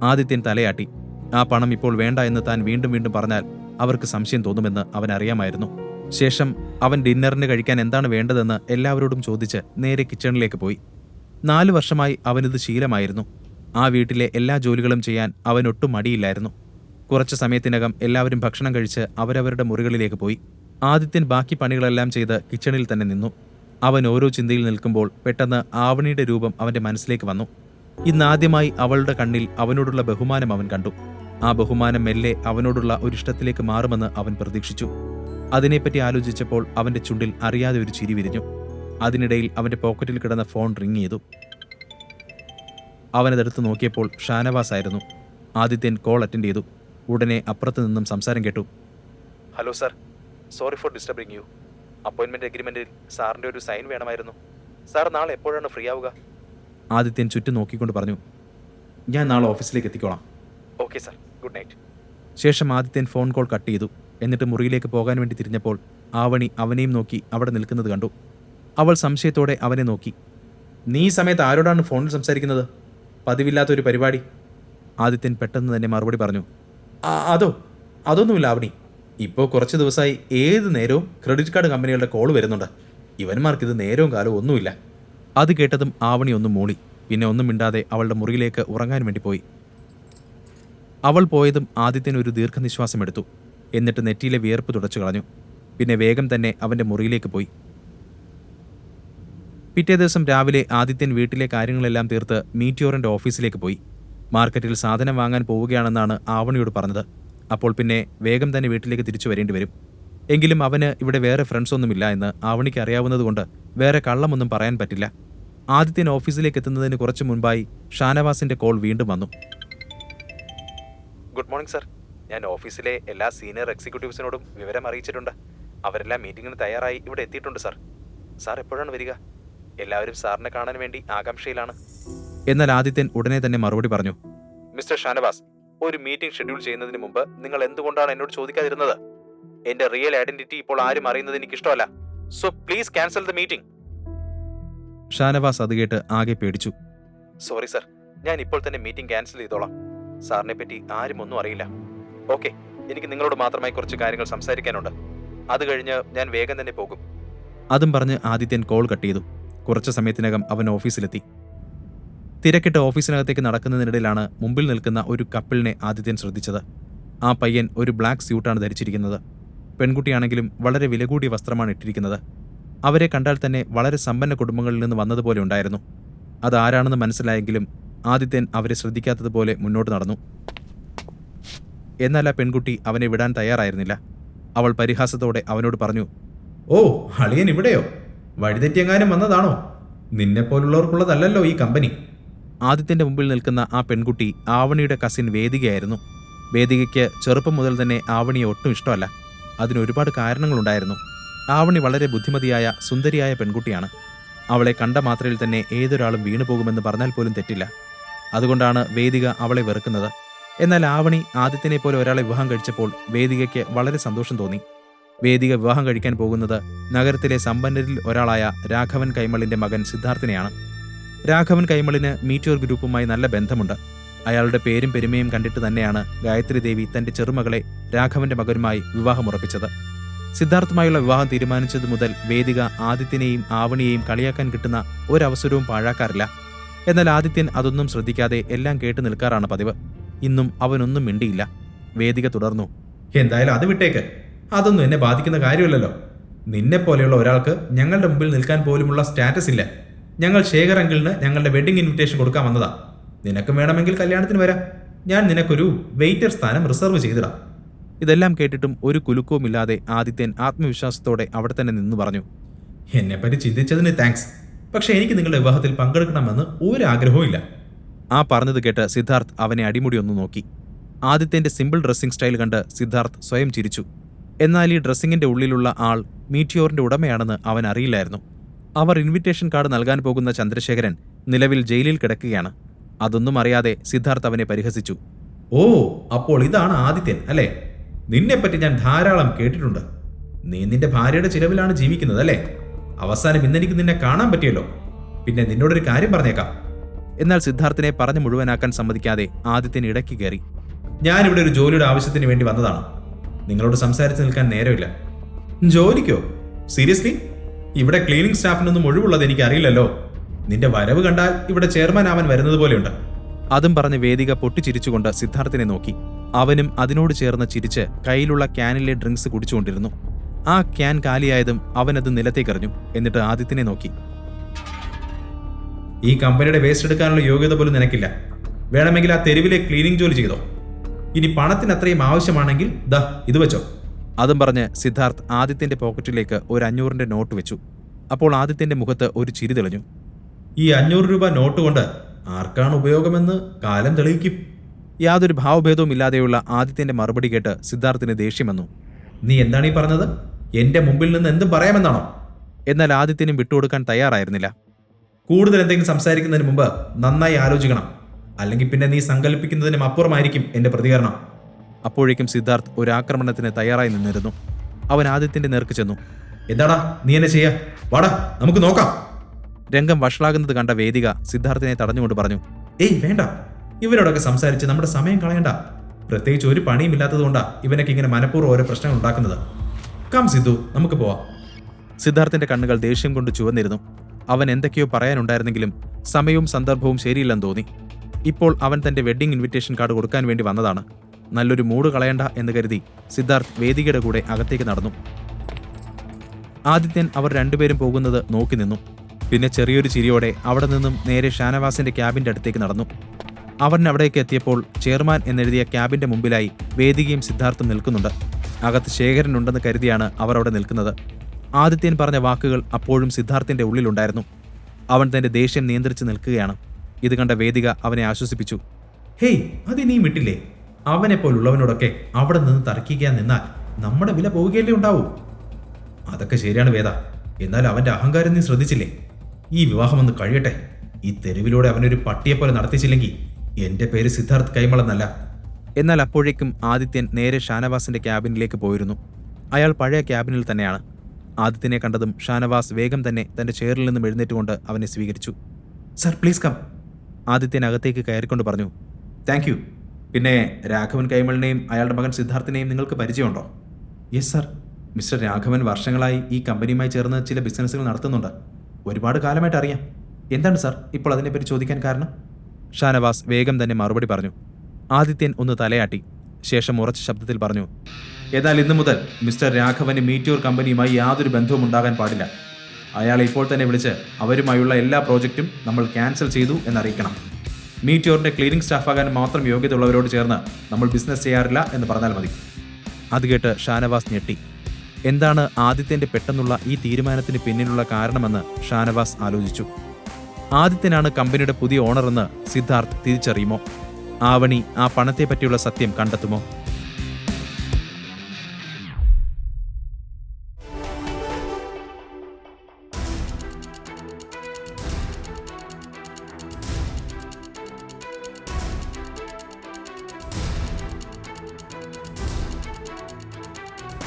ആദിത്യൻ തലയാട്ടി. ആ പണം ഇപ്പോൾ വേണ്ട എന്ന് താൻ വീണ്ടും വീണ്ടും പറഞ്ഞാൽ അവർക്ക് സംശയം തോന്നുമെന്ന് അവനറിയാമായിരുന്നു. ശേഷം അവൻ ഡിന്നറിന് കഴിക്കാൻ എന്താണ് വേണ്ടതെന്ന് എല്ലാവരോടും ചോദിച്ച് നേരെ കിച്ചണിലേക്ക് പോയി. 4 വർഷമായി അവനിത് ശീലമായിരുന്നു. ആ വീട്ടിലെ എല്ലാ ജോലികളും ചെയ്യാൻ അവനൊട്ടും മടിയില്ലായിരുന്നു. കുറച്ചു സമയത്തിനകം എല്ലാവരും ഭക്ഷണം കഴിച്ച് അവരവരുടെ മുറികളിലേക്ക് പോയി. ആദിത്യൻ ബാക്കി പണികളെല്ലാം ചെയ്ത് കിച്ചണിൽ തന്നെ നിന്നു. അവൻ ഓരോ ചിന്തയിൽ നിൽക്കുമ്പോൾ പെട്ടെന്ന് ആവണിയുടെ രൂപം അവന്റെ മനസ്സിലേക്ക് വന്നു. ഇന്നാദ്യമായി അവളുടെ കണ്ണിൽ അവനോടുള്ള ബഹുമാനം അവൻ കണ്ടു. ആ ബഹുമാനം മെല്ലെ അവനോടുള്ള ഒരു ഇഷ്ടത്തിലേക്ക് മാറുമെന്ന് അവൻ പ്രതീക്ഷിച്ചു. അതിനെപ്പറ്റി ആലോചിച്ചപ്പോൾ അവന്റെ ചുണ്ടിൽ അറിയാതെ ഒരു ചിരി വിരിഞ്ഞു. അതിനിടയിൽ അവന്റെ പോക്കറ്റിൽ കിടന്ന ഫോൺ റിങ് ചെയ്തു. അവനതെടുത്ത് നോക്കിയപ്പോൾ ഷാനവാസ് ആയിരുന്നു. ആദിത്യൻ കോൾ അറ്റൻഡ് ചെയ്തു. ഉടനെ അപ്പുറത്ത് നിന്നും സംസാരം കേട്ടു. Hello sir, sorry for disturbing you. അപ്പോയിൻമെന്റ് എഗ്രിമെന്റിൽ സാറിന്റെ ഒരു സൈൻ വേണമായിരുന്നു. സാർ നാളെ എപ്പോഴാണ് ഫ്രീ ആവുക? ആദിത്യൻ ചുറ്റും നോക്കിക്കൊണ്ട് പറഞ്ഞു. ഞാൻ നാളെ ഓഫീസിലേക്ക് എത്തിക്കോളാം. Okay sir, good night. ശേഷം ആദിത്യൻ ഫോൺ കോൾ കട്ട് ചെയ്തു. എന്നിട്ട് മുറിയിലേക്ക് പോകാൻ വേണ്ടി തിരിഞ്ഞപ്പോൾ ആവണി അവനെയും നോക്കി അവിടെ നിൽക്കുന്നത് കണ്ടു. അവൾ സംശയത്തോടെ അവനെ നോക്കി. നീ ഈ സമയത്ത് ആരോടാണ് ഫോണിൽ സംസാരിക്കുന്നത്? പതിവില്ലാത്തൊരു പരിപാടി. ആദിത്യൻ പെട്ടെന്ന് തന്നെ മറുപടി പറഞ്ഞു. അതൊന്നുമില്ല ആവണി. ഇപ്പോൾ കുറച്ച് ദിവസമായി ഏത് നേരവും ക്രെഡിറ്റ് കാർഡ് കമ്പനികളുടെ കോൾ വരുന്നുണ്ട്. ഇവന്മാർക്കിത് നേരവും കാലവും ഒന്നുമില്ല. അത് കേട്ടതും ആവണി ഒന്നും മൂളി. പിന്നെ ഒന്നും മിണ്ടാതെ അവളുടെ മുറിയിലേക്ക് ഉറങ്ങാൻ വേണ്ടി പോയി. അവൾ പോയതും ആദിത്യൻ ഒരു ദീർഘനിശ്വാസം എടുത്തു. എന്നിട്ട് നെറ്റിയിലെ വിയർപ്പ് തുടച്ചു കളഞ്ഞു. പിന്നെ വേഗം തന്നെ അവന്റെ മുറിയിലേക്ക് പോയി. പിറ്റേ ദിവസം രാവിലെ ആദിത്യൻ വീട്ടിലെ കാര്യങ്ങളെല്ലാം തീർത്ത് മീറ്റിയോറിന്റെ ഓഫീസിലേക്ക് പോയി. മാർക്കറ്റിൽ സാധനം വാങ്ങാൻ പോവുകയാണെന്നാണ് ആവണിയോട് പറഞ്ഞത്. അപ്പോൾ പിന്നെ വേഗം തന്നെ വീട്ടിലേക്ക് തിരിച്ചു വരേണ്ടി വരും. എങ്കിലും അവന് ഇവിടെ വേറെ ഫ്രണ്ട്സ് ഒന്നുമില്ല എന്ന് ആവണിക്ക് അറിയാവുന്നതുകൊണ്ട് വേറെ കള്ളമൊന്നും പറയാൻ പറ്റില്ല. ആദിത്യൻ ഓഫീസിലേക്ക് എത്തുന്നതിന് കുറച്ചു മുൻപായി ഷാനവാസിന്റെ കോൾ വീണ്ടും വന്നു. Good morning sir. ഞാൻ ഓഫീസിലെ എല്ലാ സീനിയർ എക്സിക്യൂട്ടീവ്സിനോടും വിവരം അറിയിച്ചിട്ടുണ്ട്. അവരെല്ലാം മീറ്റിംഗിന് തയ്യാറായി ഇവിടെ എത്തിയിട്ടുണ്ട് സർ. സാർ എപ്പോഴാണ് വരിക? എല്ലാവരും സാറിനെ കാണാൻ വേണ്ടി ആകാംക്ഷയിലാണ്. എന്നാൽ ആദിത്യൻ ഉടനെ തന്നെ മറുപടി പറഞ്ഞു. മിസ്റ്റർ ഷാനവാസ്, ഒരു മീറ്റിംഗ് ഷെഡ്യൂൾ ചെയ്യുന്നതിന് മുമ്പ് നിങ്ങൾ എന്തുകൊണ്ടാണ് എന്നോട് ചോദിക്കാതിരുന്നത്? എന്റെ റിയൽ ഐഡന്റിറ്റി ഇപ്പോൾ ആരും അറിയുന്നത് എനിക്ക് ഇഷ്ടമല്ല. So please cancel the meeting. Shanavas അത് കേട്ട് ആകെ പേടിച്ചു. സോറി സർ, ഞാൻ ഇപ്പോൾ തന്നെ മീറ്റിംഗ് ക്യാൻസൽ ചെയ്തോളാം. സാറിനെ പറ്റി ആരും ഒന്നും അറിയില്ല. ഓക്കെ, എനിക്ക് നിങ്ങളോട് മാത്രമായി കുറച്ച് കാര്യങ്ങൾ സംസാരിക്കാനുണ്ട്. അത് കഴിഞ്ഞ് ഞാൻ വേഗം തന്നെ പോകും. അതും പറഞ്ഞ് ആദിത്യൻ കോൾ കട്ട് ചെയ്തു. കുറച്ചു സമയത്തിനകം അവൻ ഓഫീസിലെത്തി. തിരക്കിട്ട് ഓഫീസിനകത്തേക്ക് നടക്കുന്നതിനിടയിലാണ് മുമ്പിൽ നിൽക്കുന്ന ഒരു കപ്പിളിനെ ആദിത്യൻ ശ്രദ്ധിച്ചത്. ആ പയ്യൻ ഒരു ബ്ലാക്ക് സ്യൂട്ടാണ് ധരിച്ചിരിക്കുന്നത്. പെൺകുട്ടിയാണെങ്കിലും വളരെ വില കൂടിയ വസ്ത്രമാണ് ഇട്ടിരിക്കുന്നത്. അവരെ കണ്ടാൽ തന്നെ വളരെ സമ്പന്ന കുടുംബങ്ങളിൽ നിന്ന് വന്നതുപോലെ ഉണ്ടായിരുന്നു. അതാരാണെന്ന് മനസ്സിലായെങ്കിലും ആദിത്യൻ അവരെ ശ്രദ്ധിക്കാത്തതുപോലെ മുന്നോട്ട് നടന്നു. എന്നാൽ ആ പെൺകുട്ടി അവനെ വിടാൻ തയ്യാറായിരുന്നില്ല. അവൾ പരിഹാസത്തോടെ അവനോട് പറഞ്ഞു. ഓ, അളിയൻ ഇവിടെയോ? വഴിതെറ്റിയെങ്ങാനും വന്നതാണോ? നിന്നെപ്പോലുള്ളവർക്കുള്ളതല്ലല്ലോ ഈ കമ്പനി. ആദിത്യന്റെ മുമ്പിൽ നിൽക്കുന്ന ആ പെൺകുട്ടി ആവണിയുടെ കസിൻ വേദികയായിരുന്നു. വേദികയ്ക്ക് ചെറുപ്പം മുതൽ തന്നെ ആവണിയെ ഒട്ടും ഇഷ്ടമല്ല. അതിനൊരുപാട് കാരണങ്ങളുണ്ടായിരുന്നു. ആവണി വളരെ ബുദ്ധിമതിയായ സുന്ദരിയായ പെൺകുട്ടിയാണ്. അവളെ കണ്ട മാത്രയിൽ തന്നെ ഏതൊരാളും വീണുപോകുമെന്ന് പറഞ്ഞാൽ പോലും തെറ്റില്ല. അതുകൊണ്ടാണ് വേദിക അവളെ വെറുക്കുന്നത്. എന്നാൽ ആവണി ആദിത്യനെ പോലെ ഒരാളെ വിവാഹം കഴിച്ചപ്പോൾ വേദികയ്ക്ക് വളരെ സന്തോഷം തോന്നി. വേദിക വിവാഹം കഴിക്കാൻ പോകുന്നത് നഗരത്തിലെ സമ്പന്നരിൽ ഒരാളായ രാഘവൻ കൈമളിന്റെ മകൻ സിദ്ധാർത്ഥിനെയാണ്. രാഘവൻ കൈമളിന് മീറ്റിയോർ ഗ്രൂപ്പുമായി നല്ല ബന്ധമുണ്ട്. അയാളുടെ പേരും പെരുമയും കണ്ടിട്ട് തന്നെയാണ് ഗായത്രി ദേവി തന്റെ ചെറുമകളെ രാഘവന്റെ മകനുമായി വിവാഹമുറപ്പിച്ചത്. സിദ്ധാർത്ഥുമായുള്ള വിവാഹം തീരുമാനിച്ചതു മുതൽ വേദിക ആദിത്യനെയും ആവണിയെയും കളിയാക്കാൻ കിട്ടുന്ന ഒരവസരവും പാഴാക്കാറില്ല. എന്നാൽ ആദിത്യൻ അതൊന്നും ശ്രദ്ധിക്കാതെ എല്ലാം കേട്ടു നിൽക്കാറാണ് പതിവ്. ഇന്നും അവനൊന്നും മിണ്ടിയില്ല. വേദിക തുടർന്നു. എന്തായാലും അത് വിട്ടേക്ക്. അതൊന്നും എന്നെ ബാധിക്കുന്ന കാര്യമല്ലല്ലോ. നിന്നെപ്പോലെയുള്ള ഒരാൾക്ക് ഞങ്ങളുടെ മുമ്പിൽ നിൽക്കാൻ പോലുമുള്ള സ്റ്റാറ്റസ് ഇല്ല. ഞങ്ങൾ ശേഖർ അങ്കിളിന് ഞങ്ങളുടെ വെഡിങ് ഇൻവിറ്റേഷൻ കൊടുക്കാൻ വന്നതാ. നിനക്കും വേണമെങ്കിൽ കല്യാണത്തിന് വരാം. ഞാൻ നിനക്കൊരു വെയിറ്റർ സ്ഥാനം റിസർവ് ചെയ്തിടാം. ഇതെല്ലാം കേട്ടിട്ടും ഒരു കുലുക്കവുമില്ലാതെ ആദിത്യൻ ആത്മവിശ്വാസത്തോടെ അവിടെ തന്നെ നിന്നു പറഞ്ഞു. എന്നെപ്പറ്റി ചിന്തിച്ചതിന് താങ്ക്സ്. പക്ഷെ എനിക്ക് നിങ്ങളുടെ വിവാഹത്തിൽ പങ്കെടുക്കണമെന്ന് ഒരാഗ്രഹവും ഇല്ല. ആ പറഞ്ഞത് കേട്ട് സിദ്ധാർത്ഥ് അവനെ അടിമുടി ഒന്ന് നോക്കി. ആദിത്യന്റെ സിമ്പിൾ ഡ്രസ്സിംഗ് സ്റ്റൈൽ കണ്ട് സിദ്ധാർത്ഥ് സ്വയം ചിരിച്ചു. എന്നാൽ ഈ ഡ്രസ്സിങ്ങിന്റെ ഉള്ളിലുള്ള ആൾ മീറ്റിയോറിന്റെ ഉടമയാണെന്ന് അവൻ അറിയില്ലായിരുന്നു. അവർ ഇൻവിറ്റേഷൻ കാർഡ് നൽകാൻ പോകുന്ന ചന്ദ്രശേഖരൻ നിലവിൽ ജയിലിൽ കിടക്കുകയാണ്. അതൊന്നും അറിയാതെ സിദ്ധാർത്ഥ് അവനെ പരിഹസിച്ചു. ഓ, അപ്പോൾ ഇതാണ് ആദിത്യൻ അല്ലേ? നിന്നെപ്പറ്റി ഞാൻ ധാരാളം കേട്ടിട്ടുണ്ട്. നീ നിന്റെ ഭാര്യയുടെ ചിലവിലാണ് ജീവിക്കുന്നത് അല്ലേ? അവസാനം ഇന്നെനിക്ക് നിന്നെ കാണാൻ പറ്റിയല്ലോ. പിന്നെ നിന്നോടൊരു കാര്യം പറഞ്ഞേക്കാം. എന്നാൽ സിദ്ധാർത്ഥിനെ പറഞ്ഞു മുഴുവനാക്കാൻ സമ്മതിക്കാതെ ആദിത്യൻ ഇടയ്ക്ക് കയറി. ഞാനിവിടെ ഒരു ജോലിയുടെ ആവശ്യത്തിന് വേണ്ടി വന്നതാണ്. നിങ്ങളോട് സംസാരിച്ച് നിൽക്കാൻ നേരമില്ല. ജോലിക്കോ? സീരിയസ്ലി? ഇവിടെ ക്ലീനിങ് സ്റ്റാഫിനൊന്നും ഒഴിവുള്ളത് എനിക്ക് അറിയില്ലല്ലോ. നിന്റെ വരവ് കണ്ടാൽ ഇവിടെ ചെയർമാൻ ആവാൻ വരുന്നത് പോലെയുണ്ട്. അതും പറഞ്ഞ് വേദിക പൊട്ടിച്ചിരിച്ചുകൊണ്ട് സിദ്ധാർത്ഥിനെ നോക്കി. അവനും അതിനോട് ചേർന്ന് ചിരിച്ച് കയ്യിലുള്ള ക്യാനിലെ ഡ്രിങ്ക്സ് കുടിച്ചുകൊണ്ടിരുന്നു. ആ ക്യാൻ കാലിയായതും അവനത് നിലത്തേക്കെറിഞ്ഞു. എന്നിട്ട് ആദിത്യനെ നോക്കി. ഈ കമ്പനിയുടെ വേസ്റ്റ് എടുക്കാനുള്ള യോഗ്യത പോലും നിനക്കില്ല. വേണമെങ്കിൽ ആ തെരുവിലെ ക്ലീനിങ് ജോലി ചെയ്തോ. ഇനി പണത്തിന് അത്രയും ആവശ്യമാണെങ്കിൽ ദാ ഇത് വെച്ചോ. അതും പറഞ്ഞ് സിദ്ധാർത്ഥ് ആദിത്യന്റെ പോക്കറ്റിലേക്ക് ഒരു 500-ന്റെ നോട്ട് വെച്ചു. അപ്പോൾ ആദിത്യന്റെ മുഖത്ത് ഒരു ചിരി തെളിഞ്ഞു. ഈ 500 രൂപ നോട്ട് കൊണ്ട് ആർക്കാണ് ഉപയോഗമെന്ന് കാലം തെളിയിക്കും. യാതൊരു ഭാവഭേദവും ഇല്ലാതെയുള്ള ആദിത്യന്റെ മറുപടി കേട്ട് സിദ്ധാർത്ഥിന് ദേഷ്യം വന്നു. നീ എന്താണ് ഈ പറഞ്ഞത്? എന്റെ മുമ്പിൽ നിന്ന് എന്തും പറയാമെന്നാണോ? എന്നാൽ ആദിത്യനും വിട്ടുകൊടുക്കാൻ തയ്യാറായിരുന്നില്ല. കൂടുതൽ എന്തെങ്കിലും സംസാരിക്കുന്നതിന് മുമ്പ് നന്നായി ആലോചിക്കണം. അല്ലെങ്കിൽ പിന്നെ നീ സങ്കല്പിക്കുന്നതിനും അപ്പുറമായിരിക്കും എന്റെ പ്രതികരണം. അപ്പോഴേക്കും സിദ്ധാർത്ഥ് ഒരു ആക്രമണത്തിന് തയ്യാറായി നിന്നിരുന്നു. അവൻ ആദിത്യന്റെ നേർക്ക് ചെന്നു. എന്താടാ നീ എന്നെ ചെയ്യാ? വാടാ നമുക്ക് നോക്കാം. രംഗം വഷളാകുന്നത് കണ്ട വേദിക സിദ്ധാർത്ഥിനെ തടഞ്ഞുകൊണ്ട് പറഞ്ഞു. ഏയ് വേണ്ട, ഇവരോടൊക്കെ സംസാരിച്ച് നമ്മുടെ സമയം കളയണ്ട. പ്രത്യേകിച്ച് ഒരു പണിയും ഇല്ലാത്തതുകൊണ്ടാ ഇവനൊക്കെ ഇങ്ങനെ മനഃപൂർവ്വം ഓരോ പ്രശ്നങ്ങൾ ഉണ്ടാക്കുന്നത്. കം സിദ്ധു, നമുക്ക് പോവാം. സിദ്ധാർത്ഥിന്റെ കണ്ണുകൾ ദേഷ്യം കൊണ്ട് ചുവന്നിരുന്നു. അവൻ എന്തൊക്കെയോ പറയാനുണ്ടായിരുന്നെങ്കിലും സമയവും സന്ദർഭവും ശരിയില്ലെന്ന് തോന്നി. ഇപ്പോൾ അവൻ തന്റെ വെഡ്ഡിംഗ് ഇൻവിറ്റേഷൻ കാർഡ് കൊടുക്കാൻ വേണ്ടി വന്നതാണ്. നല്ലൊരു മൂഡ് കളയണ്ട എന്ന് കരുതി സിദ്ധാർത്ഥ് വേദികയുടെ കൂടെ അകത്തേക്ക് നടന്നു. ആദിത്യൻ അവർ രണ്ടുപേരും പോകുന്നത് നോക്കി നിന്നു. പിന്നെ ചെറിയൊരു ചിരിയോടെ അവിടെ നിന്നും നേരെ ഷാനവാസിന്റെ ക്യാബിന്റെ അടുത്തേക്ക് നടന്നു. അവൻ അവിടേക്ക് എത്തിയപ്പോൾ ചെയർമാൻ എന്നെഴുതിയ ക്യാബിന്റെ മുമ്പിലായി വേദികയും സിദ്ധാർത്ഥും നിൽക്കുന്നുണ്ട്. അകത്ത് ശേഖരൻ ഉണ്ടെന്ന് കരുതിയാണ് അവർ അവിടെ നിൽക്കുന്നത്. ആദിത്യൻ പറഞ്ഞ വാക്കുകൾ അപ്പോഴും സിദ്ധാർത്ഥിന്റെ ഉള്ളിലുണ്ടായിരുന്നു. അവൻ തന്റെ ദേഷ്യം നിയന്ത്രിച്ച് നിൽക്കുകയാണ്. ഇത് കണ്ട വേദിക അവനെ ആശ്വസിപ്പിച്ചു. ഹേയ്, അത് നീ വിട്ടില്ലേ? അവനെ പോലുള്ളവനോടൊക്കെ അവിടെ നിന്ന് തർക്കിക്കാൻ നിന്നാൽ നമ്മുടെ വില പോവുകയല്ലേ ഉണ്ടാവൂ. അതൊക്കെ ശരിയാണ് വേദ. എന്നാൽ അവന്റെ അഹങ്കാരം നീ ശ്രദ്ധിച്ചില്ലേ? ഈ വിവാഹം ഒന്ന് കഴിയട്ടെ. ഈ തെരുവിലൂടെ അവനൊരു പട്ടിയെപ്പോലെ നടത്തിച്ചില്ലെങ്കിൽ എന്റെ പേര് സിദ്ധാർത്ഥ് കൈമളെന്നല്ല. എന്നാൽ അപ്പോഴേക്കും ആദിത്യൻ നേരെ ഷാനവാസിന്റെ ക്യാബിനിലേക്ക് പോയിരുന്നു. അയാൾ പഴയ ക്യാബിനിൽ തന്നെയാണ്. ആദിത്യനെ കണ്ടതും ഷാനവാസ് വേഗം തന്നെ തന്റെ ചെയറിൽ നിന്നും എഴുന്നേറ്റുകൊണ്ട് അവനെ സ്വീകരിച്ചു. Sir please come. ആദിത്യൻ അകത്തേക്ക് കയറിക്കൊണ്ട് പറഞ്ഞു. Thank you. പിന്നെ രാഘവൻ കൈമളിനെയും അയാളുടെ മകൻ സിദ്ധാർത്ഥിനെയും നിങ്ങൾക്ക് പരിചയമുണ്ടോ? Yes sir. മിസ്റ്റർ രാഘവൻ വർഷങ്ങളായി ഈ കമ്പനിയുമായി ചേർന്ന് ചില ബിസിനസ്സുകൾ നടത്തുന്നുണ്ട്. ഒരുപാട് കാലമായിട്ട് അറിയാം. എന്താണ് സാർ ഇപ്പോൾ അതിനെപ്പറ്റി ചോദിക്കാൻ കാരണം? ഷാനവാസ് വേഗം തന്നെ മറുപടി പറഞ്ഞു. ആദിത്യൻ ഒന്ന് തലയാട്ടി. ശേഷം ഉറച്ച ശബ്ദത്തിൽ പറഞ്ഞു. എന്നാൽ ഇന്നു മുതൽ മിസ്റ്റർ രാഘവന് മീറ്റിയോർ കമ്പനിയുമായി യാതൊരു ബന്ധവും ഉണ്ടാകാൻ പാടില്ല. അയാളെ ഇപ്പോൾ തന്നെ വിളിച്ച് അവരുമായുള്ള എല്ലാ പ്രോജക്റ്റും നമ്മൾ ക്യാൻസൽ ചെയ്തു എന്നറിയിക്കണം. മീറ്റിയോറിന്റെ ക്ലീനിങ് സ്റ്റാഫാകാൻ മാത്രം യോഗ്യതയുള്ളവരോട് ചേർന്ന് നമ്മൾ ബിസിനസ് ചെയ്യാറില്ല എന്ന് പറഞ്ഞാൽ മതി. അത് കേട്ട് ഷാനവാസ് ഞെട്ടി. എന്താണ് ആദിത്യന്റെ പെട്ടെന്നുള്ള ഈ തീരുമാനത്തിന് പിന്നിലുള്ള കാരണമെന്ന് ഷാനവാസ് ആലോചിച്ചു. ആദിത്യനാണ് കമ്പനിയുടെ പുതിയ ഓണറെന്ന് സിദ്ധാർത്ഥ് തിരിച്ചറിയുമോ? ആവണി ആ പണത്തെപ്പറ്റിയുള്ള സത്യം കണ്ടെത്തുമോ?